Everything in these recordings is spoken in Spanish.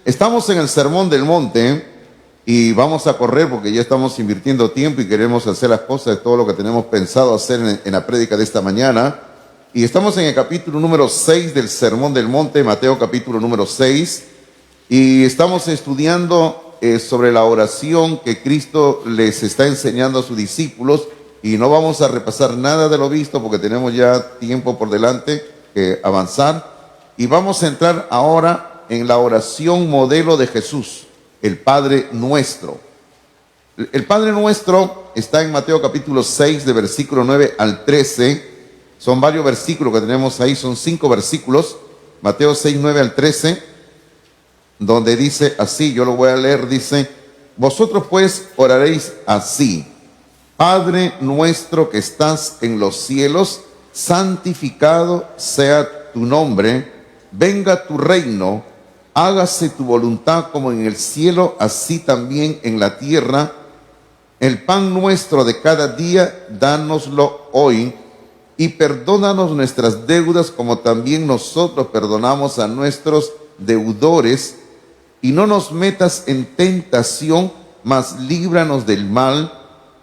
Estamos en el Sermón del Monte y vamos a correr porque ya estamos invirtiendo tiempo y queremos hacer las cosas de todo lo que tenemos pensado hacer en la prédica de esta mañana. Y estamos en el capítulo número 6 del Sermón del Monte, Mateo capítulo número 6, y estamos estudiando sobre la oración que Cristo les está enseñando a sus discípulos, y no vamos a repasar nada de lo visto porque tenemos ya tiempo por delante que avanzar, y vamos a entrar ahora en la oración modelo de Jesús, el Padre Nuestro. El Padre Nuestro está en Mateo capítulo 6, de versículo 9 al 13. Son varios versículos que tenemos ahí, son 5 versículos. Mateo 6, 9 al 13, donde dice así, yo lo voy a leer, dice: vosotros pues oraréis así: Padre nuestro que estás en los cielos, santificado sea tu nombre, venga tu reino, hágase tu voluntad como en el cielo, así también en la tierra. El pan nuestro de cada día, dánoslo hoy, y perdónanos nuestras deudas como también nosotros perdonamos a nuestros deudores, y no nos metas en tentación, mas líbranos del mal,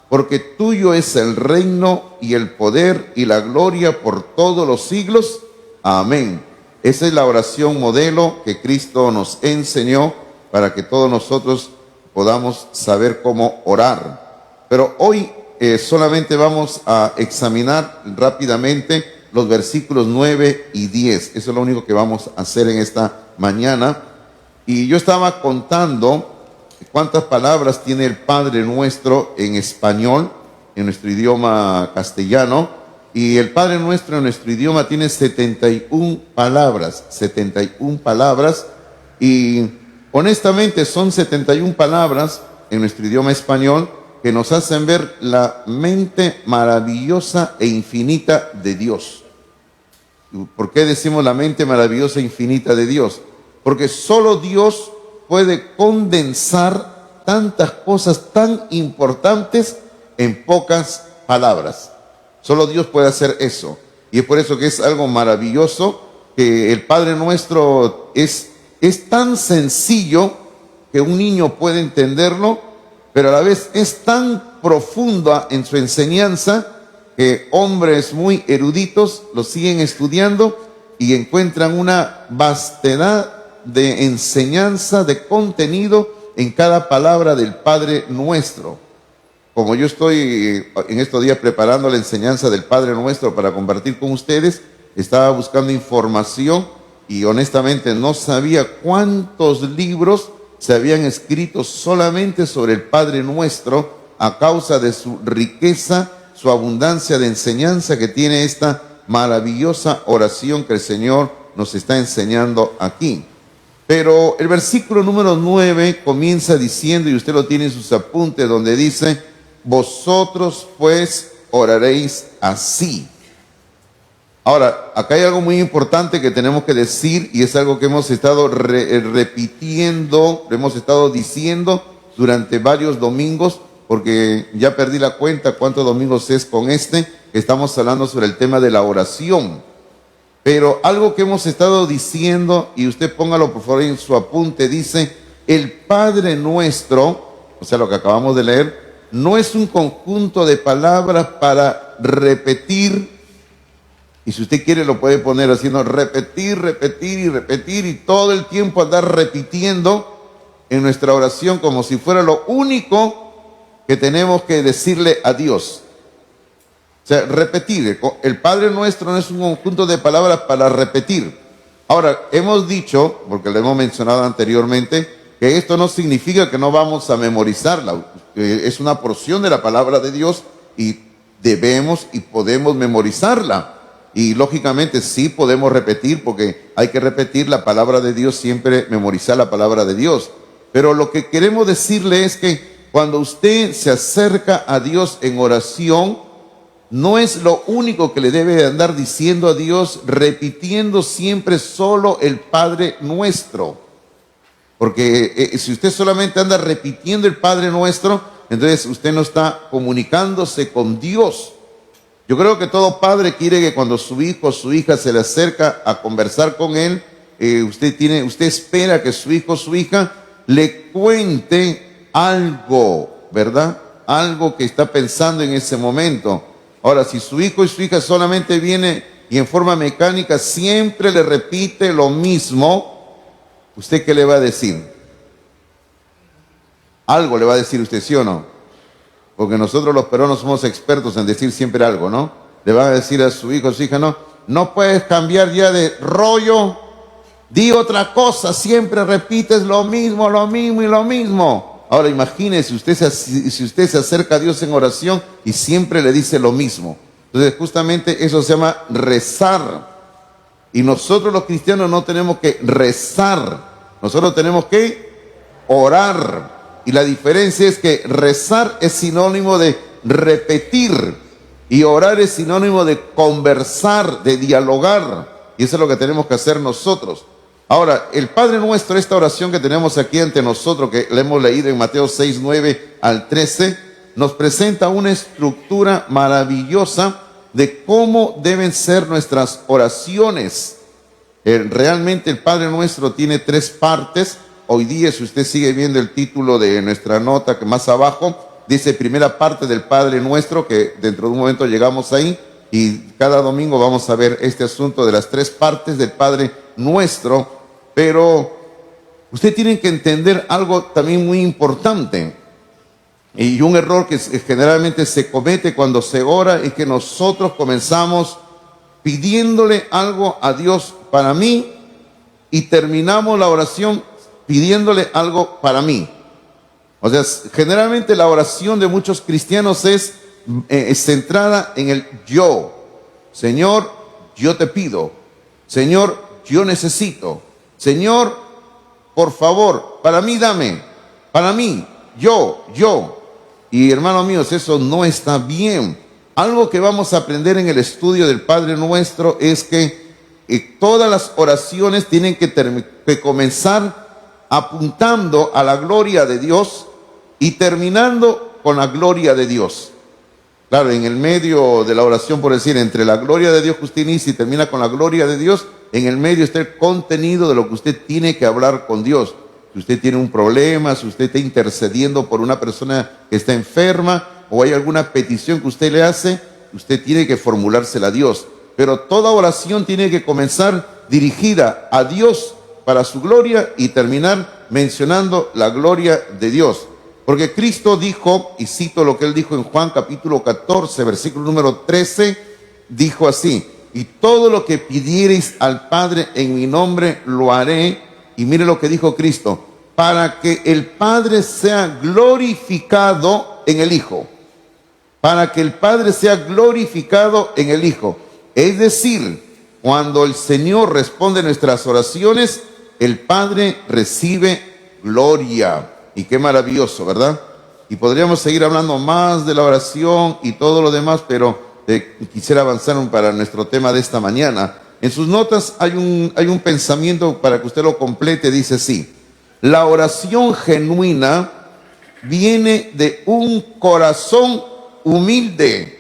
porque tuyo es el reino y el poder y la gloria por todos los siglos. Amén. Esa es la oración modelo que Cristo nos enseñó para que todos nosotros podamos saber cómo orar. Pero hoy solamente vamos a examinar rápidamente los versículos 9 y 10. Eso es lo único que vamos a hacer en esta mañana. Y yo estaba contando cuántas palabras tiene el Padre Nuestro en español, en nuestro idioma castellano. Y el Padre Nuestro en nuestro idioma tiene 71 palabras, 71 palabras, y honestamente son 71 palabras en nuestro idioma español que nos hacen ver la mente maravillosa e infinita de Dios. ¿Por qué decimos la mente maravillosa e infinita de Dios? Porque solo Dios puede condensar tantas cosas tan importantes en pocas palabras. Solo Dios puede hacer eso. Y es por eso que es algo maravilloso, que el Padre Nuestro es tan sencillo que un niño puede entenderlo, pero a la vez es tan profunda en su enseñanza que hombres muy eruditos lo siguen estudiando y encuentran una vastedad de enseñanza, de contenido en cada palabra del Padre Nuestro. Como yo estoy en estos días preparando la enseñanza del Padre Nuestro para compartir con ustedes, estaba buscando información y honestamente no sabía cuántos libros se habían escrito solamente sobre el Padre Nuestro a causa de su riqueza, su abundancia de enseñanza que tiene esta maravillosa oración que el Señor nos está enseñando aquí. Pero el versículo número 9 comienza diciendo, y usted lo tiene en sus apuntes, donde dice: vosotros pues oraréis así. Ahora, acá hay algo muy importante que tenemos que decir, y es algo que hemos estado repitiendo, lo hemos estado diciendo durante varios domingos, porque ya perdí la cuenta cuántos domingos es con que estamos hablando sobre el tema de la oración. Pero algo que hemos estado diciendo, y usted póngalo por favor en su apunte, dice: el Padre Nuestro, o sea, lo que acabamos de leer, no es un conjunto de palabras para repetir, y si usted quiere lo puede poner haciendo repetir, repetir y repetir, y todo el tiempo andar repitiendo en nuestra oración como si fuera lo único que tenemos que decirle a Dios. O sea, repetir. El Padre Nuestro no es un conjunto de palabras para repetir. Ahora, hemos dicho, porque lo hemos mencionado anteriormente, que esto no significa que no vamos a memorizarla. Es una porción de la palabra de Dios y debemos y podemos memorizarla. Y lógicamente sí podemos repetir, porque hay que repetir la palabra de Dios, siempre memorizar la palabra de Dios. Pero lo que queremos decirle es que cuando usted se acerca a Dios en oración, no es lo único que le debe andar diciendo a Dios, repitiendo siempre solo el Padre Nuestro. Porque si usted solamente anda repitiendo el Padre Nuestro, entonces usted no está comunicándose con Dios. Yo creo que todo padre quiere que cuando su hijo o su hija se le acerca a conversar con él, usted espera que su hijo o su hija le cuente algo, ¿verdad? Algo que está pensando en ese momento. Ahora, si su hijo y su hija solamente viene y en forma mecánica siempre le repite lo mismo, ¿usted qué le va a decir? Algo le va a decir usted, ¿sí o no? Porque nosotros los peruanos somos expertos en decir siempre algo, ¿no? Le van a decir a su hijo o su hija, no puedes cambiar ya de rollo, di otra cosa, siempre repites lo mismo y lo mismo. Ahora imagínese, si usted se acerca a Dios en oración y siempre le dice lo mismo. Entonces justamente eso se llama rezar. Y nosotros los cristianos no tenemos que rezar, nosotros tenemos que orar. Y la diferencia es que rezar es sinónimo de repetir y orar es sinónimo de conversar, de dialogar. Y eso es lo que tenemos que hacer nosotros. Ahora, el Padre Nuestro, esta oración que tenemos aquí ante nosotros, que la hemos leído en Mateo 6, 9 al 13, nos presenta una estructura maravillosa de cómo deben ser nuestras oraciones. Realmente el Padre Nuestro tiene 3 partes. Hoy día, si usted sigue viendo el título de nuestra nota, que más abajo dice primera parte del Padre Nuestro, que dentro de un momento llegamos ahí, y cada domingo vamos a ver este asunto de las 3 partes del Padre Nuestro. Pero usted tiene que entender algo también muy importante, y un error que generalmente se comete cuando se ora es que nosotros comenzamos pidiéndole algo a Dios para mí y terminamos la oración pidiéndole algo para mí. O sea, generalmente la oración de muchos cristianos es centrada en el yo. Señor, yo te pido. Señor, yo necesito. Señor, por favor, para mí dame. Para mí, yo. Y hermanos míos, eso no está bien. Algo que vamos a aprender en el estudio del Padre Nuestro es que todas las oraciones tienen que comenzar apuntando a la gloria de Dios y terminando con la gloria de Dios. Claro, en el medio de la oración, por decir, entre la gloria de Dios que usted inicia y termina con la gloria de Dios, en el medio está el contenido de lo que usted tiene que hablar con Dios. Si usted tiene un problema, si usted está intercediendo por una persona que está enferma o hay alguna petición que usted le hace, usted tiene que formulársela a Dios. Pero toda oración tiene que comenzar dirigida a Dios para su gloria y terminar mencionando la gloria de Dios. Porque Cristo dijo, y cito lo que él dijo en Juan capítulo 14, versículo número 13, dijo así: y todo lo que pidiereis al Padre en mi nombre lo haré. Y mire lo que dijo Cristo: para que el Padre sea glorificado en el Hijo. Para que el Padre sea glorificado en el Hijo. Es decir, cuando el Señor responde nuestras oraciones, el Padre recibe gloria. Y qué maravilloso, ¿verdad? Y podríamos seguir hablando más de la oración y todo lo demás, pero quisiera avanzar para nuestro tema de esta mañana. En sus notas hay un pensamiento para que usted lo complete. Dice así: la oración genuina viene de un corazón humilde.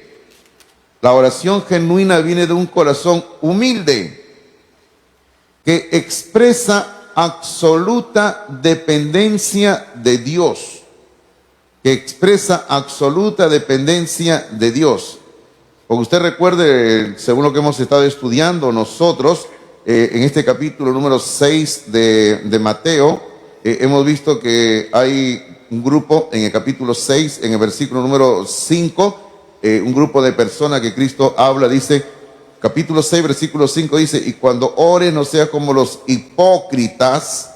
La oración genuina viene de un corazón humilde que expresa absoluta dependencia de Dios. Que expresa absoluta dependencia de Dios. Porque usted recuerde, según lo que hemos estado estudiando nosotros, en este capítulo número 6 de Mateo, hemos visto que hay un grupo en el capítulo 6, en el versículo número 5, un grupo de personas que Cristo habla, dice, capítulo 6, versículo 5 dice: y cuando ores no sea como los hipócritas,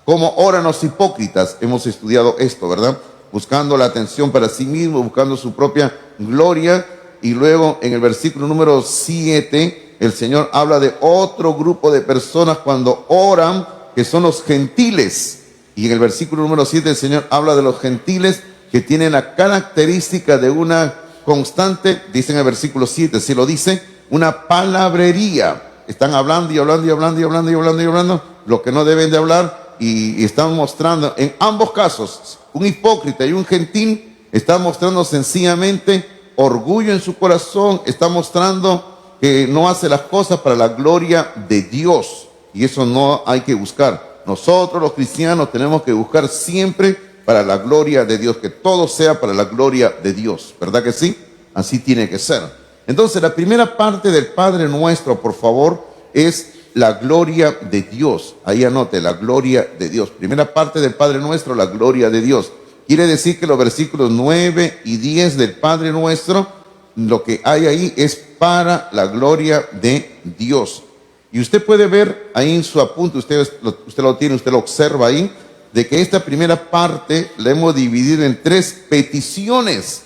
como oran los hipócritas. Hemos estudiado esto, ¿verdad? Buscando la atención para sí mismo, buscando su propia gloria. Y luego en el versículo número 7, el Señor habla de otro grupo de personas cuando oran, que son los gentiles. Y en el versículo número 7 el Señor habla de los gentiles que tienen la característica de una constante, dice en el versículo 7, si lo dice, una palabrería. Están hablando y hablando y hablando y hablando y hablando y hablando lo que no deben de hablar, y están mostrando, en ambos casos, un hipócrita y un gentil están mostrando sencillamente orgullo en su corazón, está mostrando que no hace las cosas para la gloria de Dios. y eso no hay que buscar. Nosotros los cristianos tenemos que buscar siempre para la gloria de Dios, que todo sea para la gloria de Dios, ¿verdad que sí? Así tiene que ser. Entonces, la primera parte del Padre Nuestro, por favor, es la gloria de Dios. Ahí anote, la gloria de Dios. Primera parte del Padre Nuestro, la gloria de Dios. Quiere decir que los versículos 9 y 10 del Padre Nuestro, lo que hay ahí es para la gloria de Dios. Y usted puede ver ahí en su apunte, usted lo tiene, usted lo observa ahí, de que esta primera parte la hemos dividido en 3 peticiones.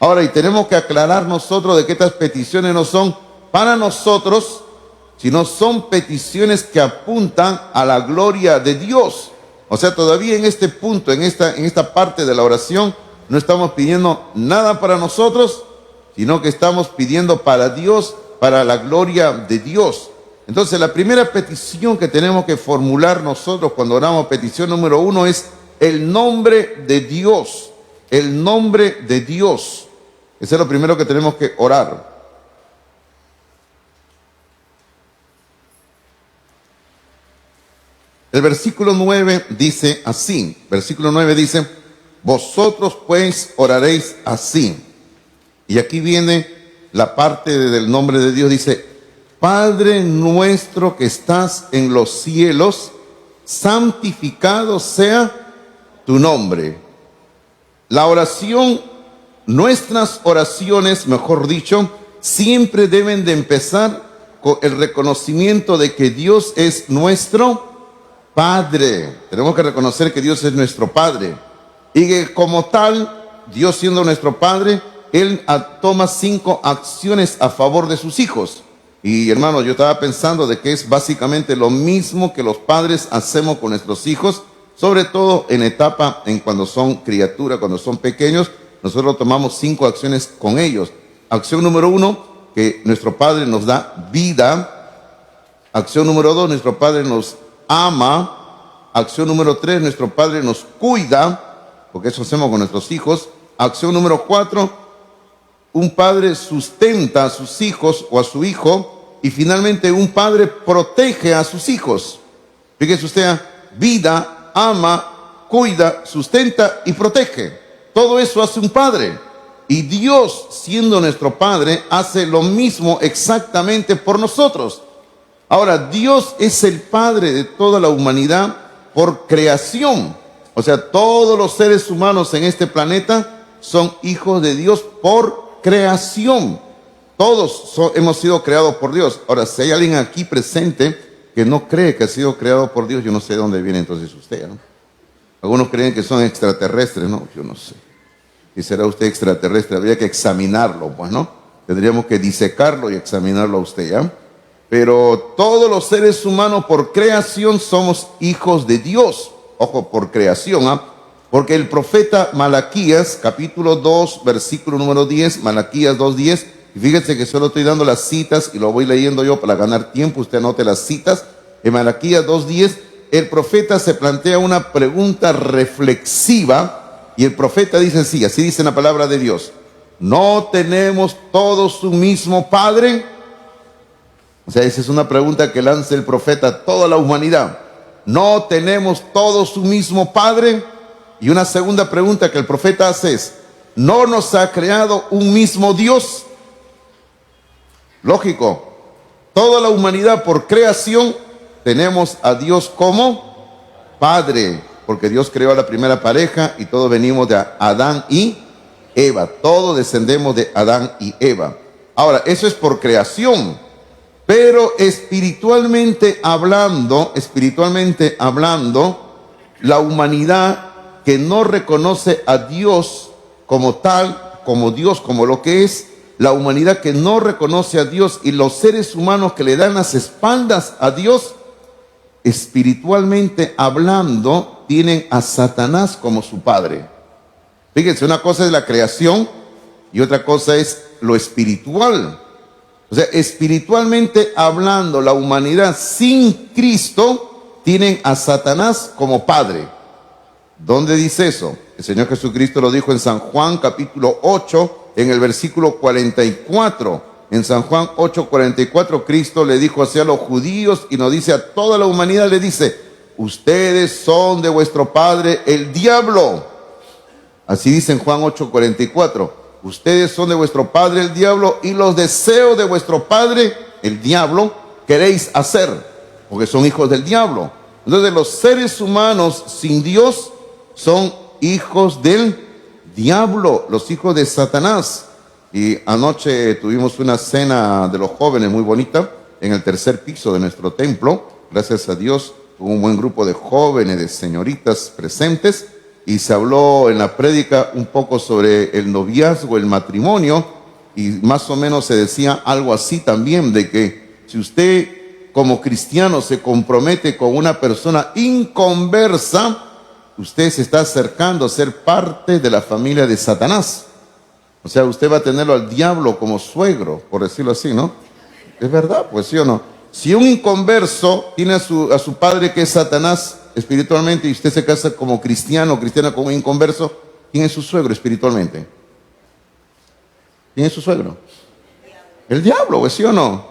Ahora, y tenemos que aclarar nosotros de que estas peticiones no son para nosotros, sino son peticiones que apuntan a la gloria de Dios. O sea, todavía en este punto, en esta parte de la oración, no estamos pidiendo nada para nosotros, sino que estamos pidiendo para Dios, para la gloria de Dios. Entonces, la primera petición que tenemos que formular nosotros cuando oramos, petición número 1, es el nombre de Dios. El nombre de Dios. Ese es lo primero que tenemos que orar. El versículo 9 dice así. Versículo 9 dice, vosotros pues oraréis así. Y aquí viene la parte del nombre de Dios. Dice, Padre nuestro que estás en los cielos, santificado sea tu nombre. La oración, nuestras oraciones, mejor dicho, siempre deben de empezar con el reconocimiento de que Dios es nuestro Padre. Tenemos que reconocer que Dios es nuestro Padre. Y que como tal, Dios siendo nuestro Padre, Él toma 5 acciones a favor de sus hijos. Y hermano, yo estaba pensando de que es básicamente lo mismo que los padres hacemos con nuestros hijos, sobre todo en etapa, en cuando son criaturas, cuando son pequeños, nosotros tomamos 5 acciones con ellos. Acción número 1, que nuestro Padre nos da vida. Acción número 2, nuestro Padre nos ama. Acción número 3, nuestro Padre nos cuida, porque eso hacemos con nuestros hijos. Acción número 4, un padre sustenta a sus hijos o a su hijo. Y finalmente un padre protege a sus hijos. Fíjese usted, vida, ama, cuida, sustenta y protege. Todo eso hace un padre. Y Dios, siendo nuestro Padre, hace lo mismo exactamente por nosotros. Ahora, Dios es el Padre de toda la humanidad por creación. O sea, todos los seres humanos en este planeta son hijos de Dios por creación. Todos hemos sido creados por Dios. Ahora, si hay alguien aquí presente que no cree que ha sido creado por Dios, yo no sé de dónde viene entonces usted, ¿no? Algunos creen que son extraterrestres, ¿no? Yo no sé. ¿Y será usted extraterrestre? Habría que examinarlo, pues, ¿no? Tendríamos que disecarlo y examinarlo a usted, ¿ya? Pero todos los seres humanos por creación somos hijos de Dios. Ojo, por creación, ¿ah? Porque el profeta Malaquías, capítulo 2, versículo número 10, Malaquías 2:10, y fíjense que solo estoy dando las citas y lo voy leyendo yo para ganar tiempo. Usted anote las citas. En Malaquías 2:10, el profeta se plantea una pregunta reflexiva y el profeta dice así, así dice la palabra de Dios. ¿No tenemos todos un mismo Padre? O sea, esa es una pregunta que lanza el profeta a toda la humanidad. ¿No tenemos todos un mismo Padre? Y una segunda pregunta que el profeta hace es, ¿no nos ha creado un mismo Dios? Lógico, toda la humanidad por creación tenemos a Dios como Padre, porque Dios creó a la primera pareja y todos venimos de Adán y Eva, todos descendemos de Adán y Eva. Ahora, eso es por creación, pero espiritualmente hablando, la humanidad que no reconoce a Dios como tal, como Dios, como lo que es, la humanidad que no reconoce a Dios y los seres humanos que le dan las espaldas a Dios, espiritualmente hablando, tienen a Satanás como su padre. Fíjense, una cosa es la creación y otra cosa es lo espiritual. O sea, espiritualmente hablando, la humanidad sin Cristo tienen a Satanás como padre. ¿Dónde dice eso? El Señor Jesucristo lo dijo en San Juan capítulo 8, en el versículo 44. En San Juan 8:44, Cristo le dijo así a los judíos y nos dice a toda la humanidad, le dice: ustedes son de vuestro padre el diablo. Así dice en Juan 8:44. Ustedes son de vuestro padre el diablo y los deseos de vuestro padre el diablo queréis hacer, porque son hijos del diablo. Entonces los seres humanos sin Dios son hijos del diablo, los hijos de Satanás. Y anoche tuvimos una cena de los jóvenes muy bonita en el tercer piso de nuestro templo. Gracias a Dios, hubo un buen grupo de jóvenes, de señoritas presentes, y se habló en la prédica un poco sobre el noviazgo, el matrimonio, y más o menos se decía algo así también, de que si usted como cristiano se compromete con una persona inconversa, usted se está acercando a ser parte de la familia de Satanás. O sea, usted va a tenerlo al diablo como suegro, por decirlo así, ¿no? Es verdad, pues, ¿sí o no? Si un inconverso tiene a su padre que es Satanás espiritualmente y usted se casa como cristiano o cristiana con un inconverso, ¿quién es su suegro espiritualmente? ¿Quién es su suegro? El diablo, pues, ¿sí o no?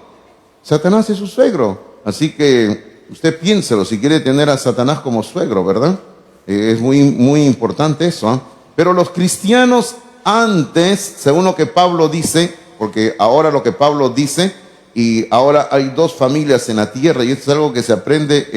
Satanás es su suegro. Así que usted piénselo si quiere tener a Satanás como suegro, ¿verdad? Es muy importante eso, ¿eh? Pero los cristianos antes, según lo que Pablo dice, porque ahora lo que Pablo dice, y ahora hay dos familias en la tierra, y esto es algo que se aprende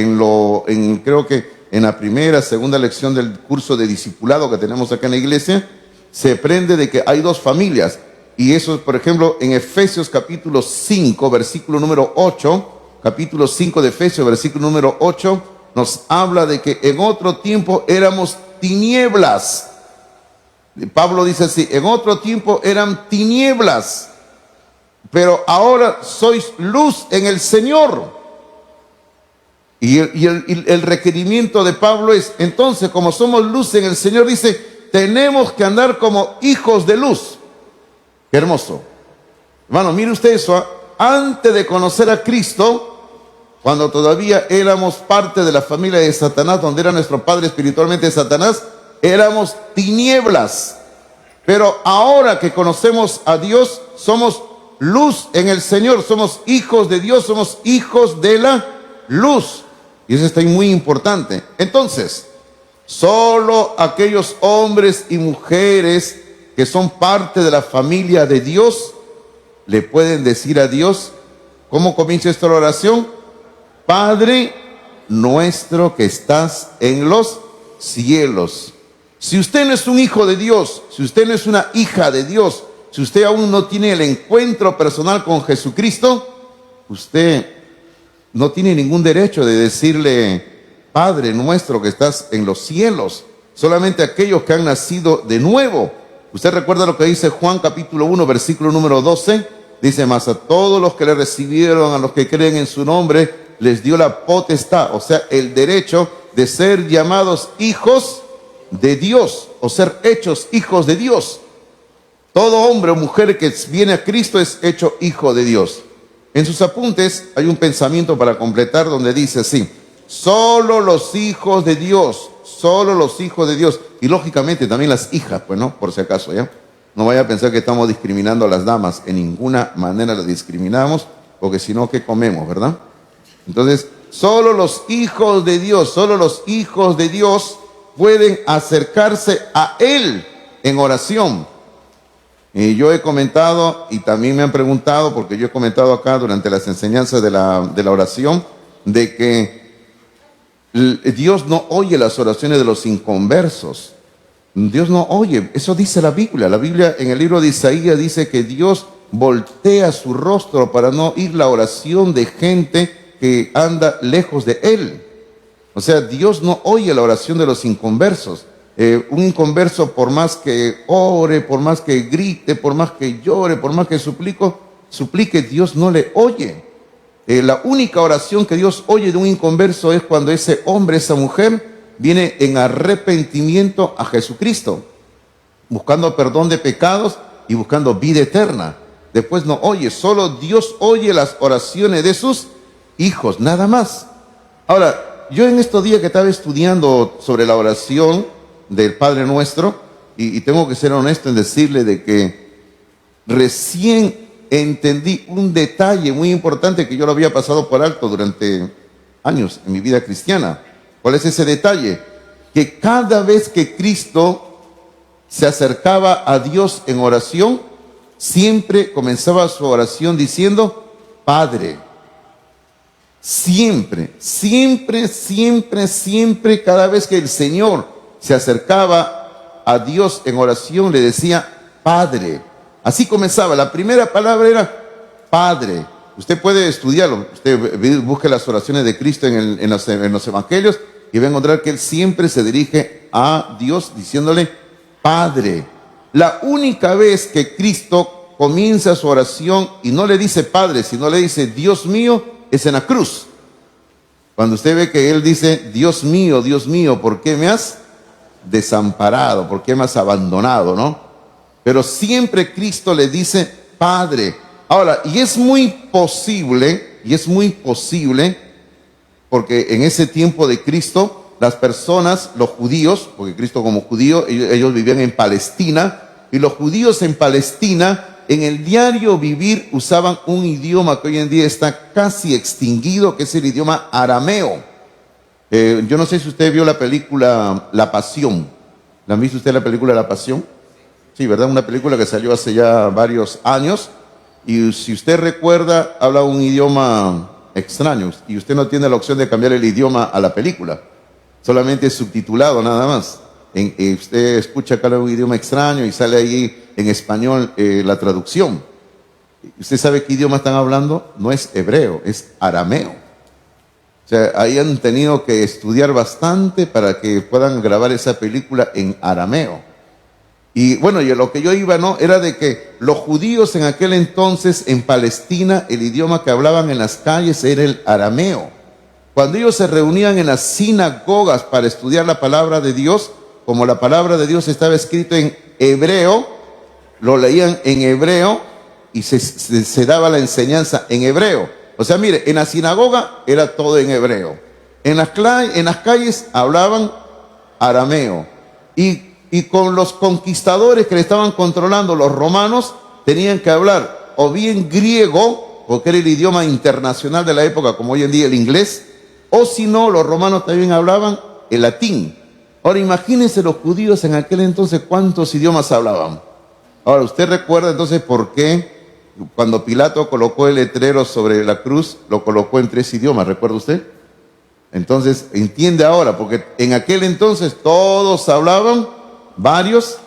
creo que en la primera, segunda lección del curso de discipulado que tenemos acá en la iglesia, se aprende de que hay dos familias. Y eso, por ejemplo, en Efesios capítulo 5, versículo número 8, capítulo 5 de Efesios, versículo número 8, nos habla de que en otro tiempo éramos tinieblas. Pablo dice así: en otro tiempo eran tinieblas, pero ahora sois luz en el Señor. Y el requerimiento de Pablo es, entonces, como somos luz en el Señor, dice, tenemos que andar como hijos de luz. Qué hermoso. Hermano, mire usted eso, ¿eh? Antes de conocer a Cristo, cuando todavía éramos parte de la familia de Satanás, donde era nuestro padre espiritualmente Satanás, éramos tinieblas. Pero ahora que conocemos a Dios, somos luz en el Señor, somos hijos de Dios, somos hijos de la luz. Y eso está muy importante. Entonces, solo aquellos hombres y mujeres que son parte de la familia de Dios le pueden decir a Dios, ¿cómo comienza esta oración? Padre nuestro que estás en los cielos. Si usted no es un hijo de Dios, si usted no es una hija de Dios, si usted aún no tiene el encuentro personal con Jesucristo, usted no tiene ningún derecho de decirle, Padre nuestro que estás en los cielos. Solamente aquellos que han nacido de nuevo. Usted recuerda lo que dice Juan capítulo 1, versículo número 12. Dice, mas a todos los que le recibieron, a los que creen en su nombre, les dio la potestad, o sea, el derecho de ser llamados hijos de Dios, o ser hechos hijos de Dios. Todo hombre o mujer que viene a Cristo es hecho hijo de Dios. En sus apuntes hay un pensamiento para completar donde dice así: solo los hijos de Dios, solo los hijos de Dios. Y lógicamente también las hijas, pues no, por si acaso, ¿ya? No vaya a pensar que estamos discriminando a las damas. En ninguna manera las discriminamos, porque si no, ¿qué comemos, verdad? Entonces, solo los hijos de Dios, solo los hijos de Dios pueden acercarse a Él en oración. Y yo he comentado, y también me han preguntado, porque yo he comentado acá durante las enseñanzas de la oración, de que Dios no oye las oraciones de los inconversos. Dios no oye, eso dice la Biblia. La Biblia en el libro de Isaías dice que Dios voltea su rostro para no oír la oración de gente que anda lejos de Él. O sea, Dios no oye la oración de los inconversos. Un inconverso, por más que ore, por más que grite, por más que llore, por más que suplique, Dios no le oye. La única oración que Dios oye de un inconverso es cuando ese hombre, esa mujer, viene en arrepentimiento a Jesucristo, buscando perdón de pecados y buscando vida eterna. Después no oye, solo Dios oye las oraciones de sus hijos, nada más. Ahora, yo en estos días que estaba estudiando sobre la oración del Padre Nuestro, y tengo que ser honesto en decirle de que recién entendí un detalle muy importante que yo lo había pasado por alto durante años en mi vida cristiana. ¿Cuál es ese detalle? Que cada vez que Cristo se acercaba a Dios en oración, siempre comenzaba su oración diciendo, Padre. Siempre, siempre, siempre, siempre, cada vez que el Señor se acercaba a Dios en oración, le decía, Padre. Así comenzaba. La primera palabra era Padre. Usted puede estudiarlo. Usted busque las oraciones de Cristo en los evangelios y va a encontrar que Él siempre se dirige a Dios diciéndole Padre. La única vez que Cristo comienza su oración y no le dice Padre, sino le dice Dios mío, es en la cruz. Cuando usted ve que Él dice Dios mío, ¿por qué me has desamparado? ¿Por qué me has abandonado? ¿No? Pero siempre Cristo le dice Padre. Ahora, y es muy posible, porque en ese tiempo de Cristo, las personas, los judíos, porque Cristo como judío, ellos vivían en Palestina, y los judíos en Palestina, en el diario vivir, usaban un idioma que hoy en día está casi extinguido, que es el idioma arameo. Yo no sé si usted vio la película La Pasión. ¿La han visto usted la película La Pasión? Sí, ¿verdad? Una película que salió hace ya varios años. Y si usted recuerda, habla un idioma extraño. Y usted no tiene la opción de cambiar el idioma a la película. Solamente es subtitulado nada más. Usted escucha acá un idioma extraño y sale ahí en español la traducción. ¿Usted sabe qué idioma están hablando? No es hebreo, es arameo. O sea, ahí han tenido que estudiar bastante para que puedan grabar esa película en arameo. Y bueno, y lo que yo iba, ¿no? Era de que los judíos en aquel entonces en Palestina, el idioma que hablaban en las calles era el arameo. Cuando ellos se reunían en las sinagogas para estudiar la palabra de Dios, como la palabra de Dios estaba escrito en hebreo, lo leían en hebreo y se daba la enseñanza en hebreo. O sea, mire, en la sinagoga era todo en hebreo. En las calles hablaban arameo. Y con los conquistadores que le estaban controlando, los romanos, tenían que hablar o bien griego, porque era el idioma internacional de la época, como hoy en día el inglés, o si no, los romanos también hablaban el latín. Ahora imagínense los judíos en aquel entonces cuántos idiomas hablaban. Ahora, ¿usted recuerda entonces por qué cuando Pilato colocó el letrero sobre la cruz, lo colocó en 3 idiomas? ¿Recuerda usted? Entonces, entiende ahora, porque en aquel entonces todos hablaban varios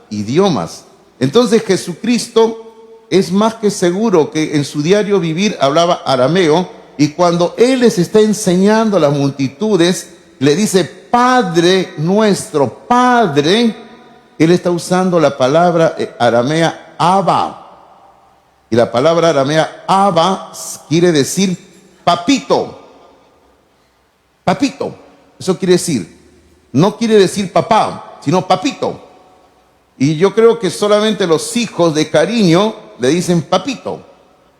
idiomas. Entonces Jesucristo es más que seguro que en su diario vivir hablaba arameo, y cuando Él les está enseñando a las multitudes, le dice Padre nuestro, Padre, Él está usando la palabra aramea Abba. Y la palabra aramea Abba quiere decir papito. Papito, eso quiere decir. No quiere decir papá, sino papito. Y yo creo que solamente los hijos de cariño le dicen papito.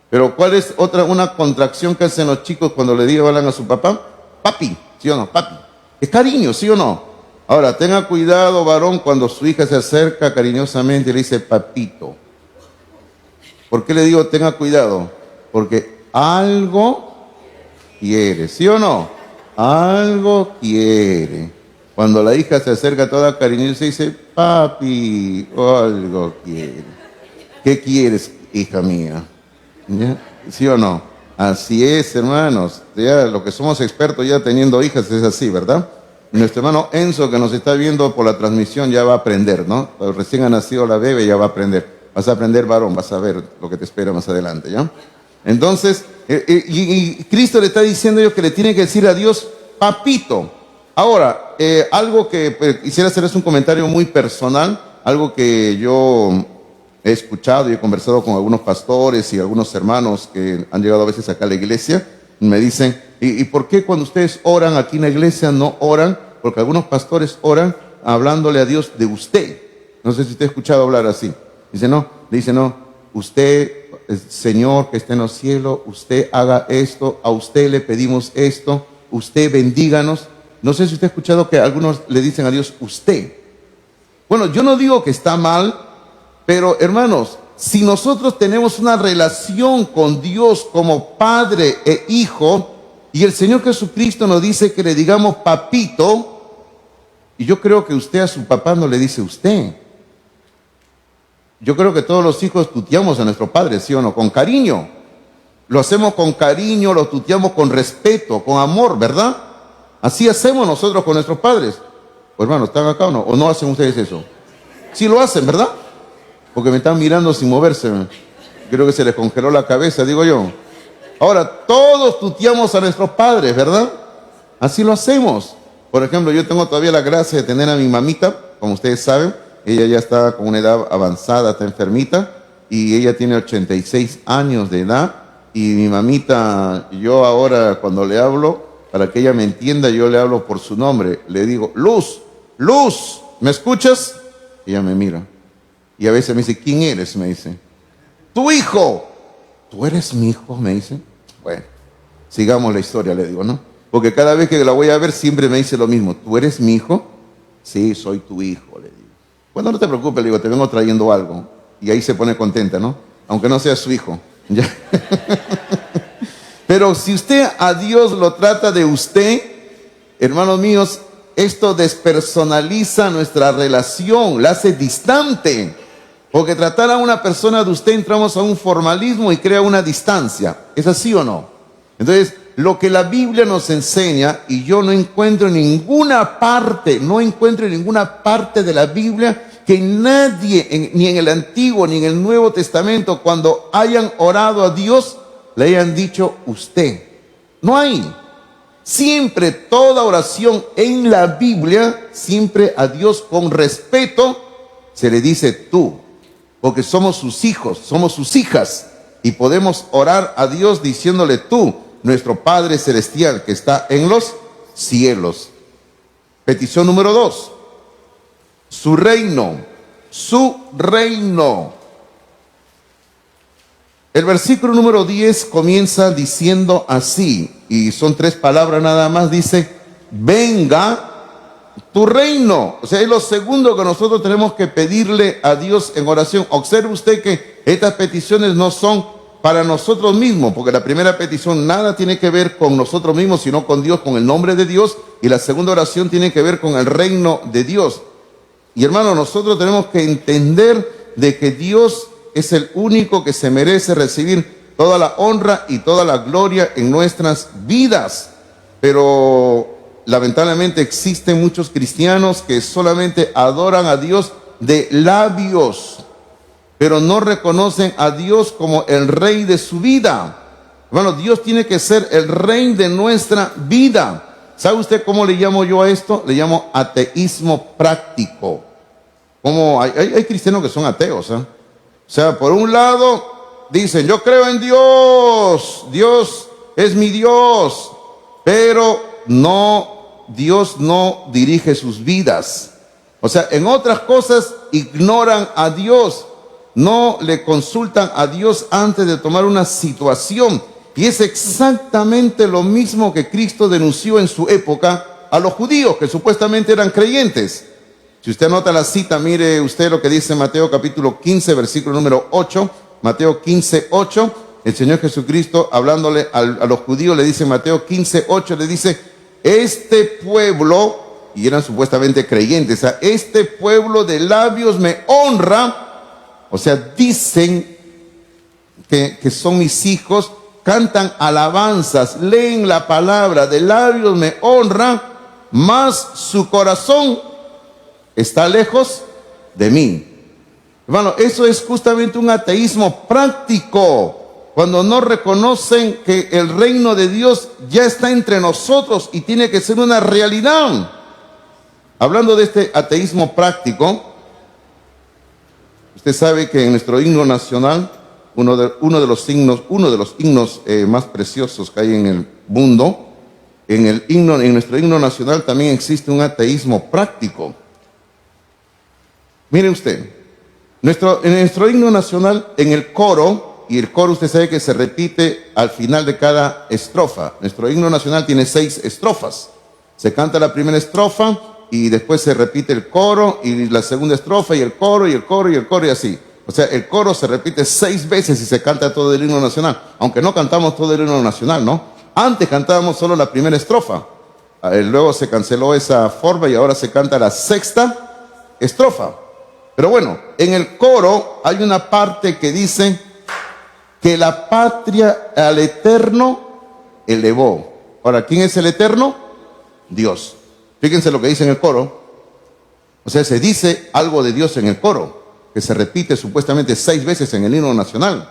Pero ¿cuál es una contracción que hacen los chicos cuando le hablan a su papá? Papi, ¿sí o no? Papi. Es cariño, ¿sí o no? Ahora, tenga cuidado, varón, cuando su hija se acerca cariñosamente y le dice papito. ¿Por qué le digo tenga cuidado? Porque algo quiere, ¿sí o no? Algo quiere. Cuando la hija se acerca toda cariñosa y dice, papi, algo quiere. ¿Qué quieres, hija mía? ¿Ya? ¿Sí o no? Así es, hermanos. Ya lo que somos expertos ya teniendo hijas es así, ¿verdad? Nuestro hermano Enzo, que nos está viendo por la transmisión, ya va a aprender, ¿no? Cuando recién ha nacido la bebé, ya va a aprender. Vas a aprender, varón, vas a ver lo que te espera más adelante, ¿ya? Entonces, y Cristo le está diciendo yo que le tiene que decir a Dios, papito. Ahora, algo que quisiera hacerles un comentario muy personal, algo que yo he escuchado y he conversado con algunos pastores y algunos hermanos que han llegado a veces acá a la iglesia, me dicen, ¿y por qué cuando ustedes oran aquí en la iglesia no oran? Porque algunos pastores oran hablándole a Dios de usted. No sé si usted ha escuchado hablar así. Dice, no, le dice, no, usted, Señor que está en los cielos, usted haga esto, a usted le pedimos esto, usted bendíganos. No sé si usted ha escuchado que algunos le dicen a Dios usted. Bueno, yo no digo que está mal, pero hermanos, si nosotros tenemos una relación con Dios como padre e hijo, y el Señor Jesucristo nos dice que le digamos papito, y yo creo que usted a su papá no le dice usted. Yo creo que todos los hijos tuteamos a nuestro padre, ¿sí o no? Con cariño. Lo hacemos con cariño, lo tuteamos con respeto, con amor, ¿verdad? Así hacemos nosotros con nuestros padres. Pues hermano, ¿están acá o no? ¿O no hacen ustedes eso? Sí lo hacen, ¿verdad? Porque me están mirando sin moverse. Creo que se les congeló la cabeza, digo yo. Ahora, todos tuteamos a nuestros padres, ¿verdad? Así lo hacemos. Por ejemplo, yo tengo todavía la gracia de tener a mi mamita, como ustedes saben. Ella ya está con una edad avanzada, está enfermita, y ella tiene 86 años de edad. Y mi mamita, yo ahora cuando le hablo, para que ella me entienda, yo le hablo por su nombre. Le digo, Luz, Luz, ¿me escuchas? Ella me mira. Y a veces me dice, ¿quién eres? Me dice, tu hijo. ¿Tú eres mi hijo? Me dice. Bueno, sigamos la historia, le digo, ¿no? Porque cada vez que la voy a ver siempre me dice lo mismo. ¿Tú eres mi hijo? Sí, soy tu hijo, le digo. Bueno, no te preocupes, le digo, te vengo trayendo algo. Y ahí se pone contenta, ¿no? Aunque no sea su hijo. ¿Ya? Pero si usted a Dios lo trata de usted, hermanos míos, esto despersonaliza nuestra relación, la hace distante. Porque tratar a una persona de usted entramos a un formalismo y crea una distancia. ¿Es así o no? Entonces, lo que la Biblia nos enseña, y yo no encuentro en ninguna parte de la Biblia que nadie, ni en el Antiguo ni en el Nuevo Testamento, cuando hayan orado a Dios, le hayan dicho usted. No hay. Siempre, toda oración en la Biblia, siempre a Dios con respeto, se le dice tú. Porque somos sus hijos, somos sus hijas, y podemos orar a Dios diciéndole tú, nuestro Padre Celestial que está en los cielos. Petición número 2. Su reino, su reino. El versículo número 10 comienza diciendo así, y son 3 palabras nada más, dice, venga tu reino. O sea, es lo segundo que nosotros tenemos que pedirle a Dios en oración. Observe usted que estas peticiones no son para nosotros mismos, porque la primera petición nada tiene que ver con nosotros mismos, sino con Dios, con el nombre de Dios, y la segunda oración tiene que ver con el reino de Dios. Y hermano, nosotros tenemos que entender de que Dios es el único que se merece recibir toda la honra y toda la gloria en nuestras vidas. Pero lamentablemente existen muchos cristianos que solamente adoran a Dios de labios, pero no reconocen a Dios como el rey de su vida. Hermano, Dios tiene que ser el rey de nuestra vida. ¿Sabe usted cómo le llamo yo a esto? Le llamo ateísmo práctico. Como hay cristianos que son ateos, ¿eh? O sea, por un lado dicen, yo creo en Dios, Dios es mi Dios, pero no, Dios no dirige sus vidas. O sea, en otras cosas ignoran a Dios, no le consultan a Dios antes de tomar una situación. Y es exactamente lo mismo que Cristo denunció en su época a los judíos, que supuestamente eran creyentes. Si usted anota la cita, mire usted lo que dice Mateo capítulo 15, versículo número 8. Mateo 15, 8. El Señor Jesucristo, hablándole a los judíos, le dice en Mateo 15, 8, le dice, este pueblo, y eran supuestamente creyentes, este pueblo de labios me honra, o sea, dicen que son mis hijos, cantan alabanzas, leen la palabra, de labios me honra, mas su corazón está lejos de mí. Hermano, eso es justamente un ateísmo práctico, cuando no reconocen que el reino de Dios ya está entre nosotros y tiene que ser una realidad. Hablando de este ateísmo práctico, usted sabe que en nuestro himno nacional, uno de los himnos más preciosos que hay en el mundo, en nuestro himno nacional también existe un ateísmo práctico. Mire usted, en nuestro himno nacional, en el coro, y el coro usted sabe que se repite al final de cada estrofa. Nuestro himno nacional tiene 6 estrofas. Se canta la primera estrofa y después se repite el coro y la segunda estrofa y el coro y el coro y el coro y así. O sea, el coro se repite 6 veces y se canta todo el himno nacional. Aunque no cantamos todo el himno nacional, ¿no? Antes cantábamos solo la primera estrofa. Luego se canceló esa forma y ahora se canta la 6ª estrofa. Pero bueno, en el coro hay una parte que dice que la patria al Eterno elevó. Ahora, ¿quién es el Eterno? Dios. Fíjense lo que dice en el coro. O sea, se dice algo de Dios en el coro, que se repite supuestamente 6 veces en el himno nacional.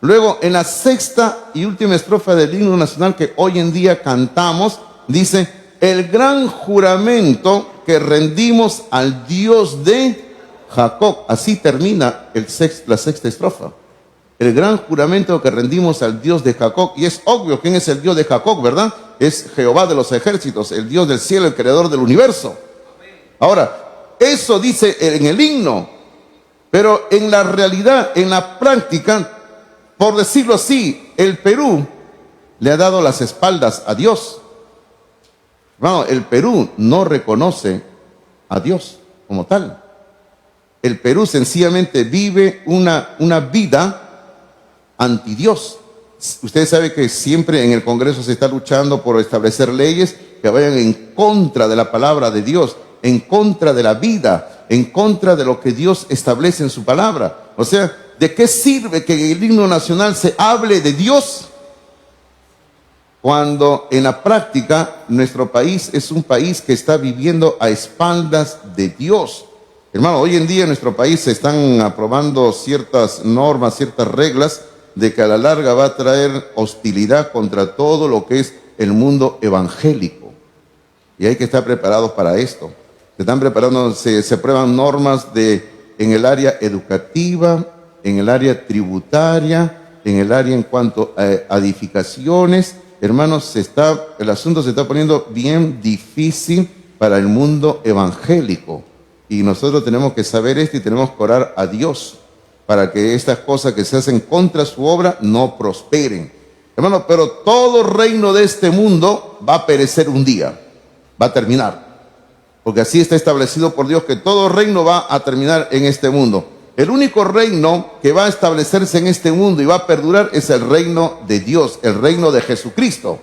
Luego, en la 6ª y última estrofa del himno nacional que hoy en día cantamos, dice, el gran juramento que rendimos al Dios de Jacob. Así termina la 6ª estrofa. El gran juramento que rendimos al Dios de Jacob. Y es obvio quién es el Dios de Jacob, ¿verdad? Es Jehová de los ejércitos, el Dios del cielo, el creador del universo. Ahora, eso dice en el himno, pero en la realidad, en la práctica, por decirlo así, el Perú le ha dado las espaldas a Dios. Hermano, el Perú no reconoce a Dios como tal. El Perú sencillamente vive una vida anti Dios. Usted sabe que siempre en el Congreso se está luchando por establecer leyes que vayan en contra de la palabra de Dios, en contra de la vida, en contra de lo que Dios establece en su palabra. O sea, ¿de qué sirve que en el himno nacional se hable de Dios cuando en la práctica nuestro país es un país que está viviendo a espaldas de Dios? Hermano, hoy en día en nuestro país se están aprobando ciertas normas, ciertas reglas de que a la larga va a traer hostilidad contra todo lo que es el mundo evangélico. Y hay que estar preparados para esto. Se están preparando, se aprueban normas en el área educativa, en el área tributaria, en el área en cuanto a edificaciones. Hermanos, el asunto se está poniendo bien difícil para el mundo evangélico. Y nosotros tenemos que saber esto y tenemos que orar a Dios para que estas cosas que se hacen contra su obra no prosperen. Hermano, pero todo reino de este mundo va a perecer un día, va a terminar. Porque así está establecido por Dios que todo reino va a terminar en este mundo. El único reino que va a establecerse en este mundo y va a perdurar es el reino de Dios, el reino de Jesucristo.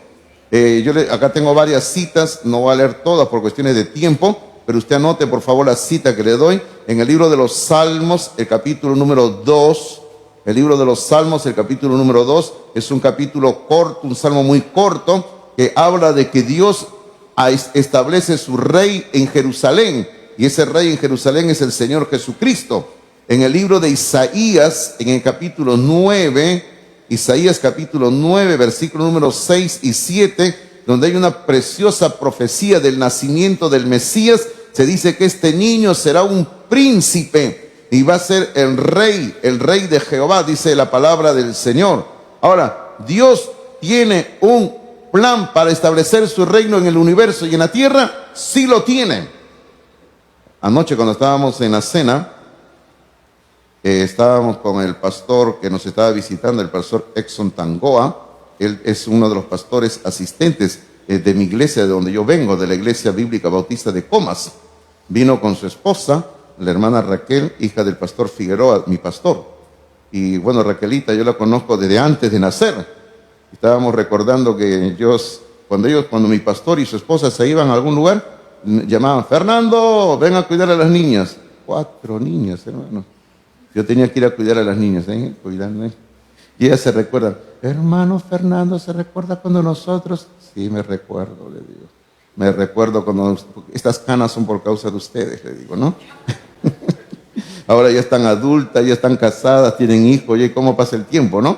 Acá tengo varias citas, no voy a leer todas por cuestiones de tiempo, pero usted anote por favor la cita que le doy en el libro de los Salmos, el capítulo número 2. El libro de los Salmos, el capítulo número 2, es un capítulo corto, un salmo muy corto, que habla de que Dios establece su rey en Jerusalén, y ese rey en Jerusalén es el Señor Jesucristo. En el libro de Isaías, en el capítulo 9, Isaías capítulo 9, versículo número 6 y 7, donde hay una preciosa profecía del nacimiento del Mesías, se dice que este niño será un príncipe y va a ser el rey de Jehová, dice la palabra del Señor. Ahora, Dios tiene un plan para establecer su reino en el universo y en la tierra, sí lo tiene. Anoche cuando estábamos en la cena, estábamos con el pastor que nos estaba visitando, el pastor Exxon Tangoa. Él es uno de los pastores asistentes de mi iglesia, de donde yo vengo, de la Iglesia Bíblica Bautista de Comas. Vino con su esposa, la hermana Raquel, hija del pastor Figueroa, mi pastor. Y bueno, Raquelita yo la conozco desde antes de nacer. Estábamos recordando que cuando mi pastor y su esposa se iban a algún lugar, llamaban: Fernando, ven a cuidar a las niñas. 4 niñas, hermano. Yo tenía que ir a cuidar a las niñas, cuidando. Y ella se recuerda: hermano Fernando, ¿se recuerda cuando nosotros? Sí, me recuerdo, le digo. Me recuerdo cuando estas canas son por causa de ustedes, le digo, ¿no? Ahora ya están adultas, ya están casadas, tienen hijos, y cómo pasa el tiempo, ¿no?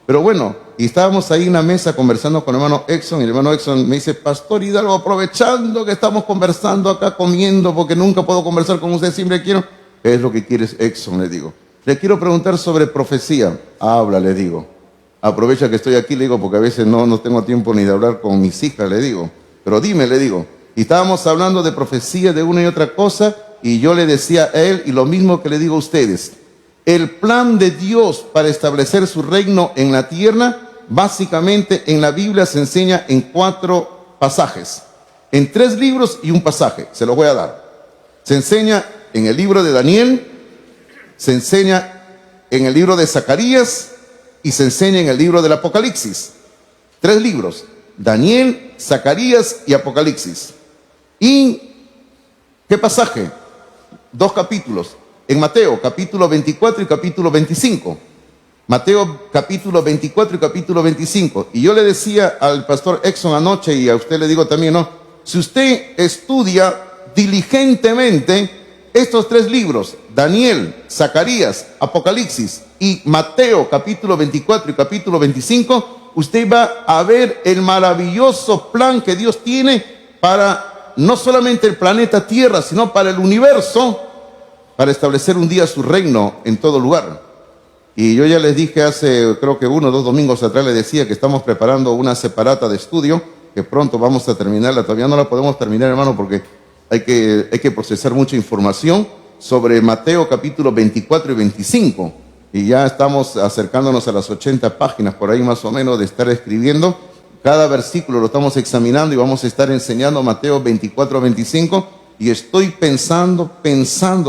Pero bueno, y estábamos ahí en una mesa conversando con el hermano Exxon, y el hermano Exxon me dice: Pastor Hidalgo, aprovechando que estamos conversando acá, comiendo, porque nunca puedo conversar con usted, siempre quiero. ¿Qué es lo que quieres, Exxon? Le digo. Le quiero preguntar sobre profecía. Habla, le digo. Aprovecha que estoy aquí, le digo, porque a veces no tengo tiempo ni de hablar con mis hijas, le digo. Pero dime, le digo. Y estábamos hablando de profecía, de una y otra cosa, y yo le decía a él, y lo mismo que le digo a ustedes: el plan de Dios para establecer su reino en la tierra, básicamente en la Biblia se enseña en 4 pasajes. En 3 libros y un pasaje, se los voy a dar. Se enseña en el libro de Daniel, se enseña en el libro de Zacarías y se enseña en el libro del Apocalipsis. 3 libros: Daniel, Zacarías y Apocalipsis. ¿Y qué pasaje? 2 capítulos. En Mateo, capítulo 24 y capítulo 25. Mateo, capítulo 24 y capítulo 25. Y yo le decía al pastor Exxon anoche, y a usted le digo también, ¿no? Si usted estudia diligentemente estos 3 libros, Daniel, Zacarías, Apocalipsis y Mateo, capítulo 24 y capítulo 25, usted va a ver el maravilloso plan que Dios tiene para no solamente el planeta Tierra, sino para el universo, para establecer un día su reino en todo lugar. Y yo ya les dije hace, creo que 1 o 2 domingos atrás, les decía que estamos preparando una separata de estudio, que pronto vamos a terminarla. Todavía no la podemos terminar, hermano, porque hay que procesar mucha información sobre Mateo capítulo 24 y 25. Y ya estamos acercándonos a las 80 páginas, por ahí más o menos, de estar escribiendo. Cada versículo lo estamos examinando y vamos a estar enseñando Mateo 24 a 25. Y estoy pensando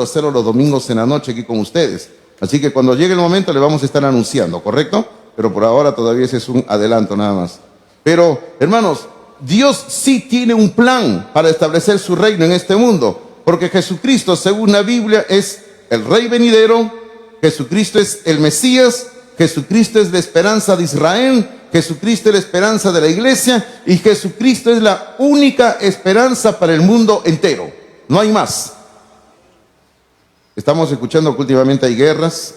hacerlo los domingos en la noche aquí con ustedes. Así que cuando llegue el momento le vamos a estar anunciando, ¿correcto? Pero por ahora todavía ese es un adelanto nada más. Pero, hermanos, Dios sí tiene un plan para establecer su reino en este mundo. Porque Jesucristo, según la Biblia, es el Rey venidero. Jesucristo es el Mesías. Jesucristo es la esperanza de Israel. Jesucristo es la esperanza de la iglesia. Y Jesucristo es la única esperanza para el mundo entero. No hay más. Estamos escuchando que últimamente hay guerras,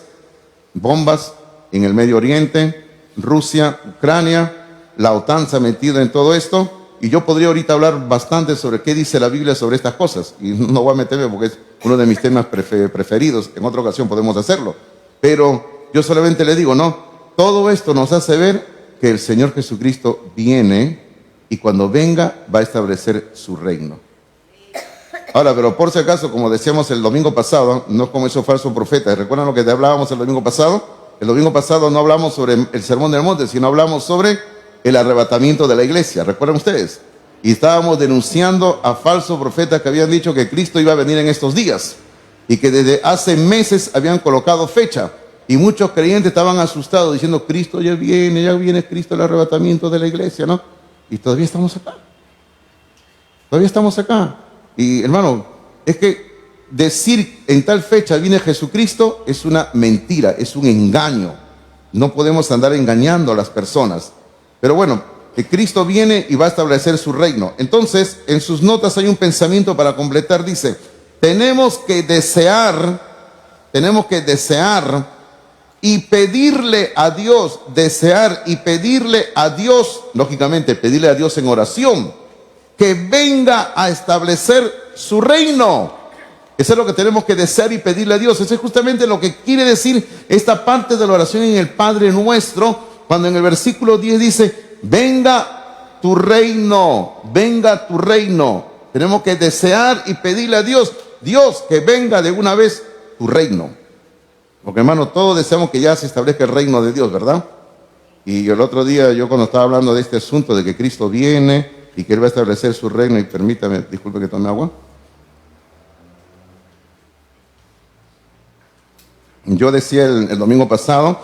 bombas en el Medio Oriente, Rusia, Ucrania, la OTAN se ha metido en todo esto, y yo podría ahorita hablar bastante sobre qué dice la Biblia sobre estas cosas, y no voy a meterme porque es uno de mis temas preferidos. En otra ocasión podemos hacerlo, pero yo solamente le digo, no, todo esto nos hace ver que el Señor Jesucristo viene, y cuando venga va a establecer su reino. Ahora, pero por si acaso, como decíamos el domingo pasado, no como esos falsos profetas, ¿recuerdan lo que te hablábamos el domingo pasado? El domingo pasado no hablamos sobre el sermón del monte, sino hablamos sobre el arrebatamiento de la iglesia, ¿recuerdan ustedes? Y estábamos denunciando a falsos profetas que habían dicho que Cristo iba a venir en estos días, y que desde hace meses habían colocado fecha, y muchos creyentes estaban asustados diciendo, Cristo ya viene Cristo, el arrebatamiento de la iglesia, ¿no? Y todavía estamos acá. Todavía estamos acá. Y hermano, es que decir en tal fecha viene Jesucristo es una mentira, es un engaño. No podemos andar engañando a las personas. Pero bueno, que Cristo viene y va a establecer su reino. Entonces, en sus notas hay un pensamiento para completar. Dice, tenemos que desear y pedirle a Dios, desear y pedirle a Dios, lógicamente pedirle a Dios en oración, que venga a establecer su reino. Eso es lo que tenemos que desear y pedirle a Dios. Eso es justamente lo que quiere decir esta parte de la oración en el Padre Nuestro, cuando en el versículo 10 dice, venga tu reino, venga tu reino. Tenemos que desear y pedirle a Dios, Dios, que venga de una vez tu reino. Porque hermano, todos deseamos que ya se establezca el reino de Dios, ¿verdad? Y el otro día yo cuando estaba hablando de este asunto de que Cristo viene y que Él va a establecer su reino, y permítame, disculpe que tome agua. Yo decía el domingo pasado,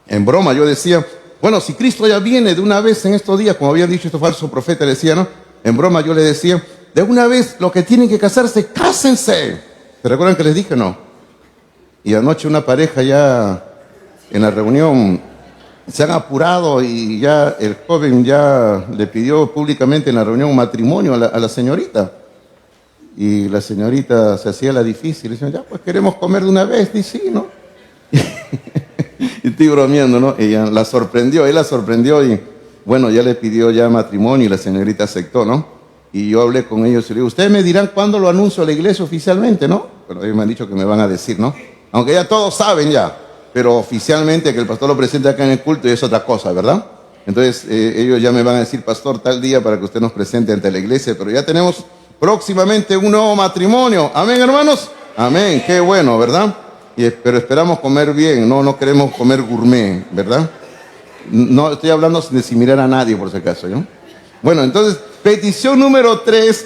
en broma, yo decía, bueno, si Cristo ya viene de una vez en estos días, como habían dicho estos falsos profetas, decía, ¿no? En broma yo le decía, de una vez los que tienen que casarse, cásense. ¿Se recuerdan que les dije, no? Y anoche una pareja ya en la reunión se han apurado y ya el joven ya le pidió públicamente en la reunión un matrimonio a la señorita. Y la señorita se hacía la difícil. Y decía, ya pues queremos comer de una vez. Y sí, ¿no? Y estoy bromeando, ¿no? Ella la sorprendió, él la sorprendió y bueno, ya le pidió ya matrimonio y la señorita aceptó, ¿no? Y yo hablé con ellos y le digo, ustedes me dirán cuándo lo anuncio a la iglesia oficialmente, ¿no? Pero ellos me han dicho que me van a decir, ¿no? Aunque ya todos saben ya, pero oficialmente que el pastor lo presente acá en el culto y es otra cosa, ¿verdad? Entonces ellos ya me van a decir, pastor, tal día para que usted nos presente ante la iglesia, pero ya tenemos próximamente un nuevo matrimonio. Amén, hermanos. Amén, qué bueno, ¿verdad? Pero esperamos comer bien, no queremos comer gourmet, ¿verdad? No estoy hablando sin mirar a nadie, por si acaso, ¿no? Bueno, entonces, petición número 3,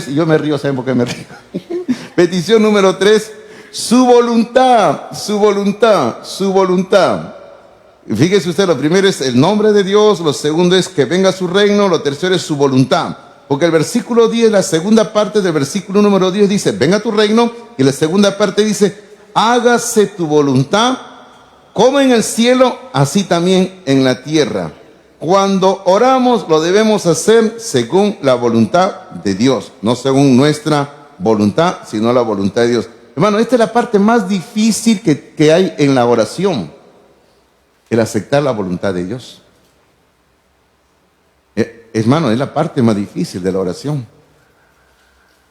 y yo me río, ¿saben por qué me río? Petición número 3, su voluntad, su voluntad, su voluntad. Y fíjese usted, lo primero es el nombre de Dios, lo segundo es que venga su reino, lo tercero es su voluntad. Porque el versículo 10, la segunda parte del versículo número 10 dice, venga tu reino, y la segunda parte dice, hágase tu voluntad, como en el cielo, así también en la tierra. Cuando oramos, lo debemos hacer según la voluntad de Dios, no según nuestra voluntad, sino la voluntad de Dios. Hermano, esta es la parte más difícil que hay en la oración, el aceptar la voluntad de Dios. Hermano, es la parte más difícil de la oración.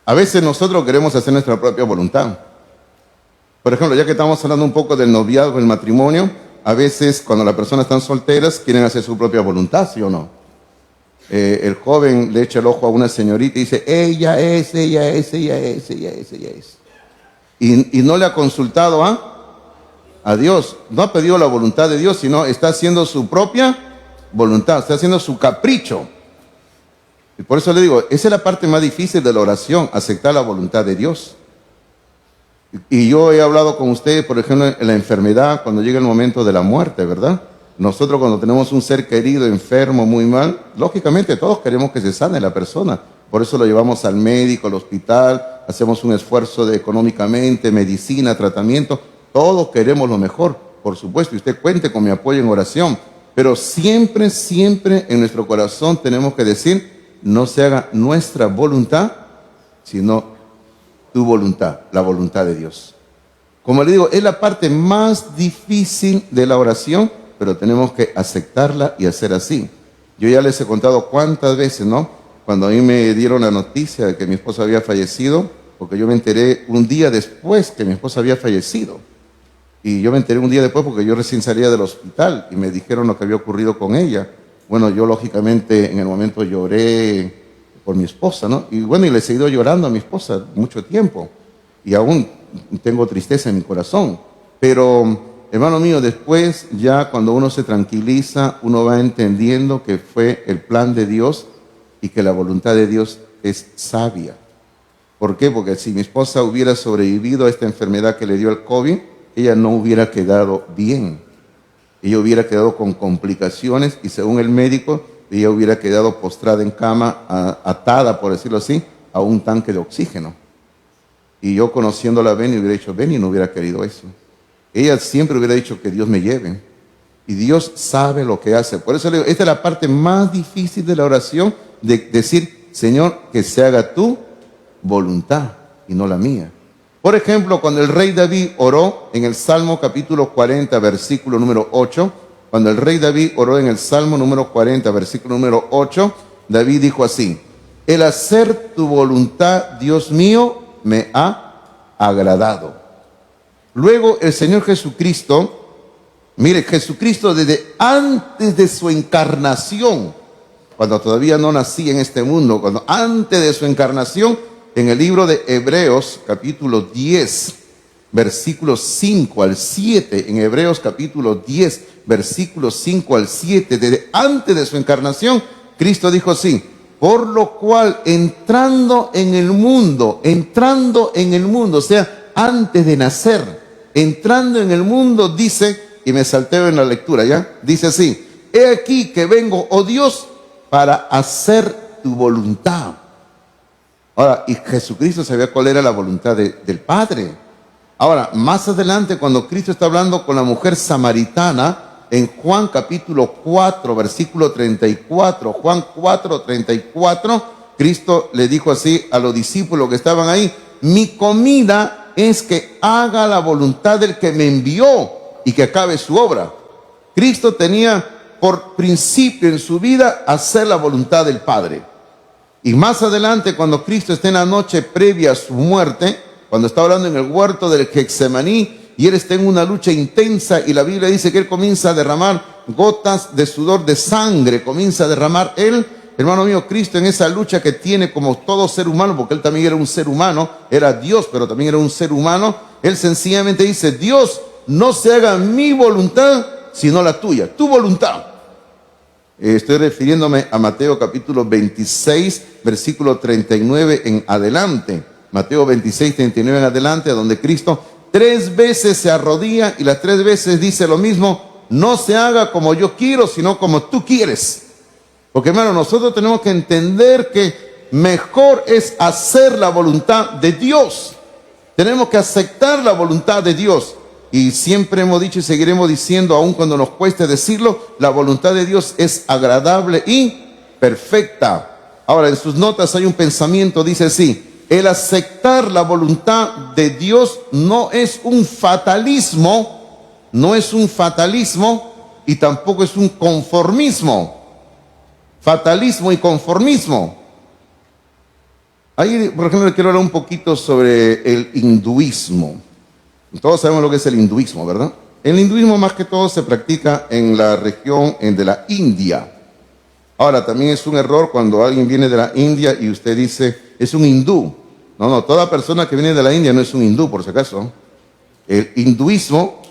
A veces nosotros queremos hacer nuestra propia voluntad. Por ejemplo, ya que estamos hablando un poco del noviazgo, del matrimonio, a veces cuando las personas están solteras quieren hacer su propia voluntad, ¿sí o no? El joven le echa el ojo a una señorita y dice, ella es. Y no le ha consultado a Dios. No ha pedido la voluntad de Dios, sino está haciendo su propia voluntad, está haciendo su capricho. Y por eso le digo, esa es la parte más difícil de la oración, aceptar la voluntad de Dios. Y yo he hablado con ustedes, por ejemplo, en la enfermedad, cuando llega el momento de la muerte, ¿verdad? Nosotros cuando tenemos un ser querido, enfermo, muy mal, lógicamente todos queremos que se sane la persona. Por eso lo llevamos al médico, al hospital, hacemos un esfuerzo económicamente, medicina, tratamiento. Todos queremos lo mejor, por supuesto, y usted cuente con mi apoyo en oración. Pero siempre, siempre en nuestro corazón tenemos que decir, no se haga nuestra voluntad, sino tu voluntad, la voluntad de Dios. Como le digo, es la parte más difícil de la oración, pero tenemos que aceptarla y hacer así. Yo ya les he contado cuántas veces, ¿no? Cuando a mí me dieron la noticia de que mi esposa había fallecido, porque yo me enteré un día después que mi esposa había fallecido. Y yo me enteré un día después porque yo recién salía del hospital y me dijeron lo que había ocurrido con ella. Bueno, yo lógicamente en el momento lloré por mi esposa, ¿no? Y bueno, y le he seguido llorando a mi esposa mucho tiempo. Y aún tengo tristeza en mi corazón. Pero, hermano mío, después ya cuando uno se tranquiliza, uno va entendiendo que fue el plan de Dios y que la voluntad de Dios es sabia. ¿Por qué? Porque si mi esposa hubiera sobrevivido a esta enfermedad que le dio el COVID, ella no hubiera quedado bien. Ella hubiera quedado con complicaciones y según el médico, ella hubiera quedado postrada en cama, atada, por decirlo así, a un tanque de oxígeno. Y yo conociéndola a Benny, hubiera dicho, Benny no hubiera querido eso. Ella siempre hubiera dicho que Dios me lleve. Y Dios sabe lo que hace. Por eso le digo, esta es la parte más difícil de la oración, de decir, Señor, que se haga tu voluntad y no la mía. Por ejemplo, cuando el rey David oró en el Salmo capítulo 40, versículo número 8, cuando el rey David oró en el Salmo número 40, versículo número 8, David dijo así, el hacer tu voluntad, Dios mío, me ha agradado. Luego el Señor Jesucristo, mire, Jesucristo desde antes de su encarnación, cuando todavía no nacía en este mundo, cuando antes de su encarnación, en el libro de Hebreos, capítulo 10, versículos 5 al 7, en Hebreos capítulo 10, versículos 5 al 7, desde antes de su encarnación, Cristo dijo así, por lo cual entrando en el mundo, o sea, antes de nacer, entrando en el mundo, dice, y me salteo en la lectura, ¿ya? Dice así, he aquí que vengo, oh Dios, para hacer tu voluntad. Ahora, y Jesucristo sabía cuál era la voluntad del Padre. Ahora, más adelante, cuando Cristo está hablando con la mujer samaritana, en Juan capítulo 4, versículo 34, Juan 4, 34, Cristo le dijo así a los discípulos que estaban ahí, mi comida es que haga la voluntad del que me envió y que acabe su obra. Cristo tenía por principio en su vida hacer la voluntad del Padre. Y más adelante, cuando Cristo está en la noche previa a su muerte, cuando está hablando en el huerto del Getsemaní, y él está en una lucha intensa, y la Biblia dice que él comienza a derramar gotas de sudor de sangre, comienza a derramar él, hermano mío, Cristo en esa lucha que tiene como todo ser humano, porque él también era un ser humano, era Dios, pero también era un ser humano, él sencillamente dice, Dios, no se haga mi voluntad, sino la tuya, tu voluntad. Estoy refiriéndome a Mateo capítulo 26, versículo 39 en adelante. Mateo 26, 39 en adelante, donde Cristo 3 veces se arrodilla y las 3 veces dice lo mismo: no se haga como yo quiero, sino como tú quieres. Porque, hermano, nosotros tenemos que entender que mejor es hacer la voluntad de Dios. Tenemos que aceptar la voluntad de Dios. Y siempre hemos dicho y seguiremos diciendo, aun cuando nos cueste decirlo, la voluntad de Dios es agradable y perfecta. Ahora, en sus notas hay un pensamiento, dice así: el aceptar la voluntad de Dios no es un fatalismo, y tampoco es un conformismo. Fatalismo y conformismo. Ahí, por ejemplo, quiero hablar un poquito sobre el hinduismo. Todos sabemos lo que es el hinduismo, ¿verdad? El hinduismo más que todo se practica en la región de la India. Ahora, también es un error cuando alguien viene de la India y usted dice, es un hindú. No, toda persona que viene de la India no es un hindú, por si acaso. El hinduismo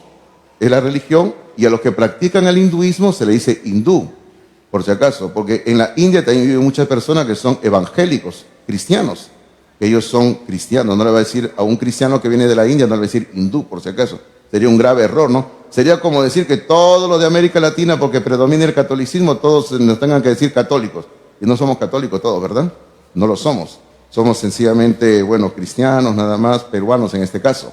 es la religión y a los que practican el hinduismo se le dice hindú, por si acaso, porque en la India también viven muchas personas que son evangélicos, cristianos. Ellos son cristianos. No le va a decir a un cristiano que viene de la India, no le va a decir hindú, por si acaso. Sería un grave error, ¿no? Sería como decir que todos los de América Latina, porque predomina el catolicismo, todos nos tengan que decir católicos. Y no somos católicos todos, ¿verdad? No lo somos. Somos sencillamente, cristianos nada más, peruanos en este caso.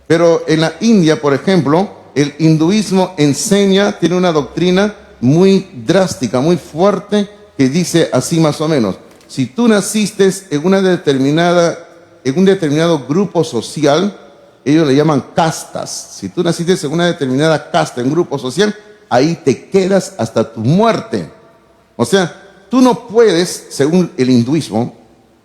Pero en la India, por ejemplo, el hinduismo tiene una doctrina muy drástica, muy fuerte, que dice así más o menos: si tú naciste en un determinado grupo social, ellos le llaman castas. Si tú naciste en una determinada casta, en grupo social, ahí te quedas hasta tu muerte. O sea, tú no puedes, según el hinduismo,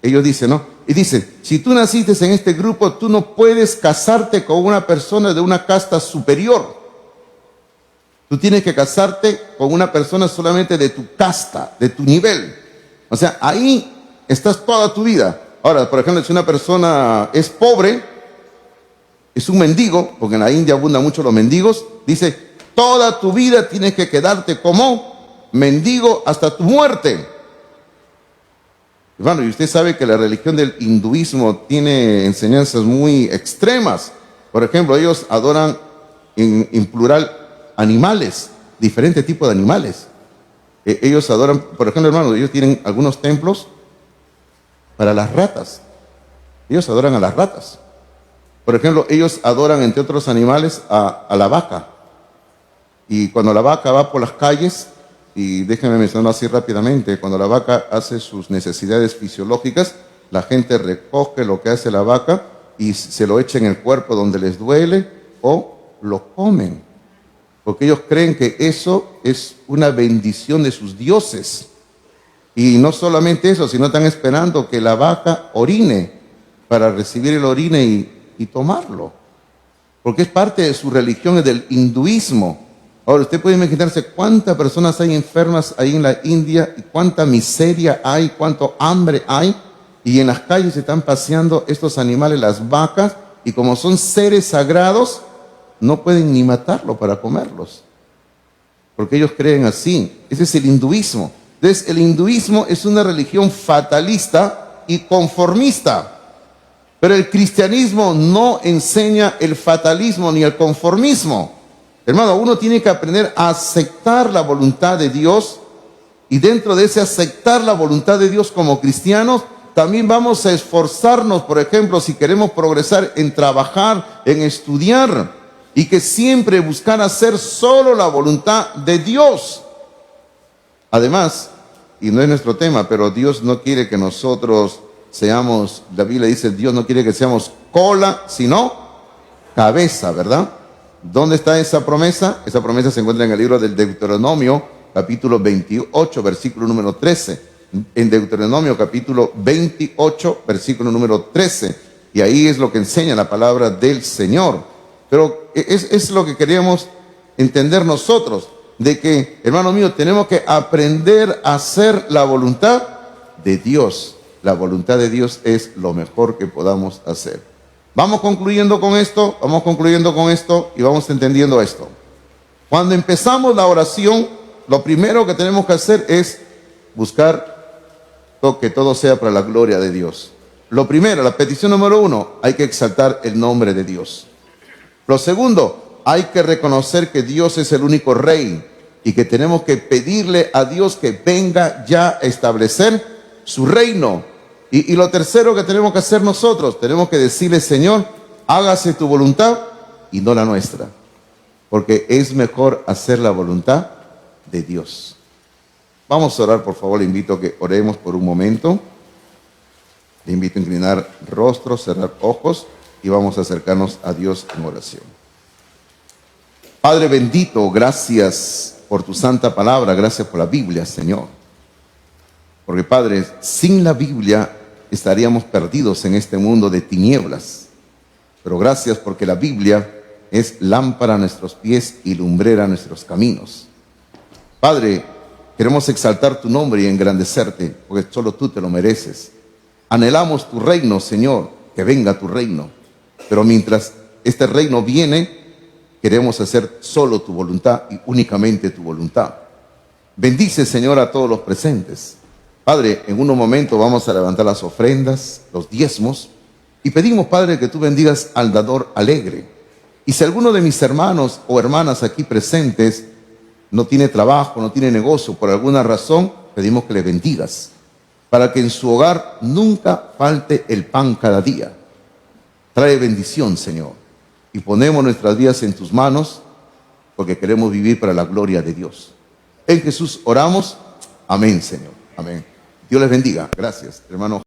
ellos dicen, ¿no? Y dicen, si tú naciste en este grupo, tú no puedes casarte con una persona de una casta superior. Tú tienes que casarte con una persona solamente de tu casta, de tu nivel. O sea, ahí estás toda tu vida. Ahora, por ejemplo, si una persona es pobre, es un mendigo, porque en la India abundan mucho los mendigos, dice, toda tu vida tienes que quedarte como mendigo hasta tu muerte. Hermano, y usted sabe que la religión del hinduismo tiene enseñanzas muy extremas. Por ejemplo, ellos adoran en plural animales, diferentes tipos de animales. Ellos adoran, por ejemplo, hermano, ellos tienen algunos templos para las ratas. Ellos adoran a las ratas. Por ejemplo, ellos adoran, entre otros animales, a la vaca. Y cuando la vaca va por las calles, y déjenme mencionarlo así rápidamente, cuando la vaca hace sus necesidades fisiológicas, la gente recoge lo que hace la vaca y se lo echa en el cuerpo donde les duele o lo comen. Porque ellos creen que eso es una bendición de sus dioses. Y no solamente eso, sino están esperando que la vaca orine para recibir el orine y tomarlo. Porque es parte de su religión, es del hinduismo. Ahora, usted puede imaginarse cuántas personas hay enfermas ahí en la India y cuánta miseria hay, cuánto hambre hay. Y en las calles se están paseando estos animales, las vacas, y como son seres sagrados, no pueden ni matarlo para comerlos. Porque ellos creen así. Ese es el hinduismo. Entonces, el hinduismo es una religión fatalista y conformista. Pero el cristianismo no enseña el fatalismo ni el conformismo. Hermano, uno tiene que aprender a aceptar la voluntad de Dios, y dentro de ese aceptar la voluntad de Dios como cristianos, también vamos a esforzarnos, por ejemplo, si queremos progresar en trabajar, en estudiar, y que siempre buscar hacer solo la voluntad de Dios. Además, y no es nuestro tema, pero Dios no quiere que nosotros seamos, la Biblia dice, Dios no quiere que seamos cola, sino cabeza, ¿verdad? ¿Dónde está esa promesa? Esa promesa se encuentra en el libro del Deuteronomio, capítulo 28, versículo número 13. En Deuteronomio, capítulo 28, versículo número 13. Y ahí es lo que enseña la palabra del Señor. Pero es lo que queríamos entender nosotros, de que, hermano mío, tenemos que aprender a hacer la voluntad de Dios. La voluntad de Dios es lo mejor que podamos hacer. Vamos concluyendo con esto y vamos entendiendo esto. Cuando empezamos la oración, lo primero que tenemos que hacer es buscar que todo sea para la gloria de Dios. Lo primero, la petición número 1, hay que exaltar el nombre de Dios. Lo segundo, hay que reconocer que Dios es el único rey y que tenemos que pedirle a Dios que venga ya a establecer su reino. Y lo tercero que tenemos que hacer nosotros, tenemos que decirle: Señor, hágase tu voluntad y no la nuestra, porque es mejor hacer la voluntad de Dios. Vamos a orar, por favor. Le invito a que oremos por un momento. Le invito a inclinar rostro, cerrar ojos y vamos a acercarnos a Dios en oración. Padre bendito, gracias por tu santa palabra, gracias por la Biblia, Señor. Porque, Padre, sin la Biblia estaríamos perdidos en este mundo de tinieblas. Pero gracias porque la Biblia es lámpara a nuestros pies y lumbrera a nuestros caminos. Padre, queremos exaltar tu nombre y engrandecerte, porque solo tú te lo mereces. Anhelamos tu reino, Señor, que venga tu reino. Pero mientras este reino viene, queremos hacer solo tu voluntad y únicamente tu voluntad. Bendice, Señor, a todos los presentes. Padre, en unos momentos vamos a levantar las ofrendas, los diezmos, y pedimos, Padre, que tú bendigas al dador alegre. Y si alguno de mis hermanos o hermanas aquí presentes no tiene trabajo, no tiene negocio, por alguna razón, pedimos que le bendigas, para que en su hogar nunca falte el pan cada día. Trae bendición, Señor, y ponemos nuestras vidas en tus manos, porque queremos vivir para la gloria de Dios. En Jesús oramos. Amén, Señor. Amén. Dios les bendiga. Gracias, hermano.